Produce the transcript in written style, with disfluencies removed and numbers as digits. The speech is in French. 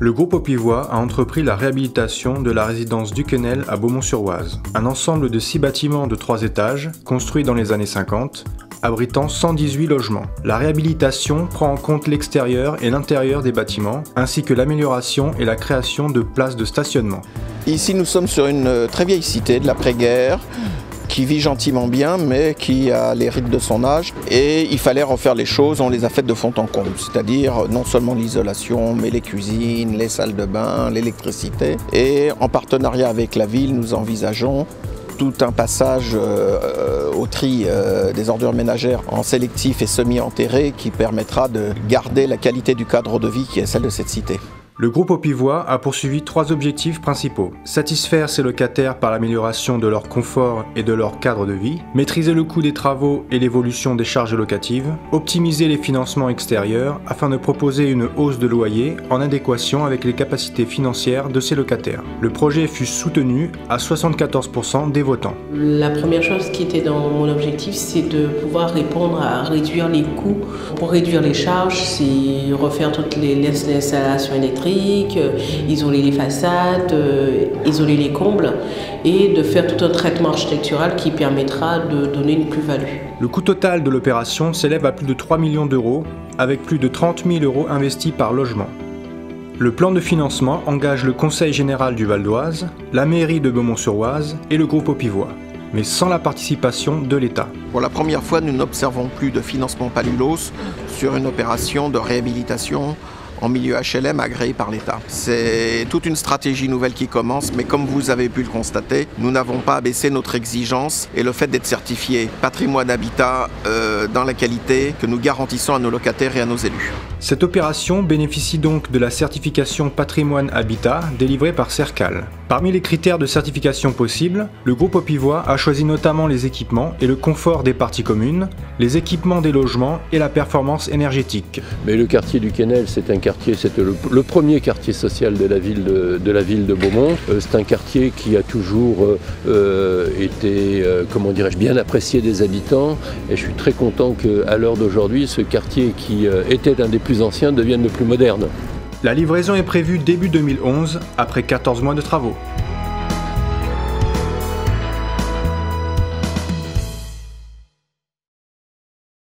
Le groupe Aupivoix a entrepris la réhabilitation de la résidence Duquesnel à Beaumont-sur-Oise, un ensemble de 6 bâtiments de 3 étages, construits dans les années 50, abritant 118 logements. La réhabilitation prend en compte l'extérieur et l'intérieur des bâtiments, ainsi que l'amélioration et la création de places de stationnement. Ici, nous sommes sur une très vieille cité de l'après-guerre, qui vit gentiment bien, mais qui a les rides de son âge. Et il fallait refaire les choses, on les a faites de fond en comble. C'est-à-dire non seulement l'isolation, mais les cuisines, les salles de bain, l'électricité. Et en partenariat avec la ville, nous envisageons tout un passage au tri des ordures ménagères en sélectif et semi-enterré qui permettra de garder la qualité du cadre de vie qui est celle de cette cité. Le groupe Aupivoix a poursuivi 3 objectifs principaux. Satisfaire ses locataires par l'amélioration de leur confort et de leur cadre de vie, maîtriser le coût des travaux et l'évolution des charges locatives, optimiser les financements extérieurs afin de proposer une hausse de loyer en adéquation avec les capacités financières de ses locataires. Le projet fut soutenu à 74% des votants. La première chose qui était dans mon objectif, c'est de pouvoir répondre à réduire les coûts. Pour réduire les charges, c'est refaire toutes les installations électriques, isoler les façades, isoler les combles et de faire tout un traitement architectural qui permettra de donner une plus-value. Le coût total de l'opération s'élève à plus de 3 millions d'euros, avec plus de 30 000 euros investis par logement. Le plan de financement engage le Conseil général du Val d'Oise, la mairie de Beaumont-sur-Oise et le groupe Aupivoix, mais sans la participation de l'État. Pour la première fois, nous n'observons plus de financement Palulos sur une opération de réhabilitation en milieu HLM agréé par l'État. C'est toute une stratégie nouvelle qui commence, mais comme vous avez pu le constater, nous n'avons pas abaissé notre exigence et le fait d'être certifié patrimoine habitat dans la qualité que nous garantissons à nos locataires et à nos élus. Cette opération bénéficie donc de la certification patrimoine habitat délivrée par Cercal. Parmi les critères de certification possibles, le groupe Aupivoix a choisi notamment les équipements et le confort des parties communes, les équipements des logements et la performance énergétique. Mais le quartier Duquesnel, c'était le premier quartier social de la ville de Beaumont. C'est un quartier qui a toujours été, bien apprécié des habitants. Et je suis très content qu'à l'heure d'aujourd'hui, ce quartier qui était un des plus anciens devienne le plus moderne. La livraison est prévue début 2011, après 14 mois de travaux.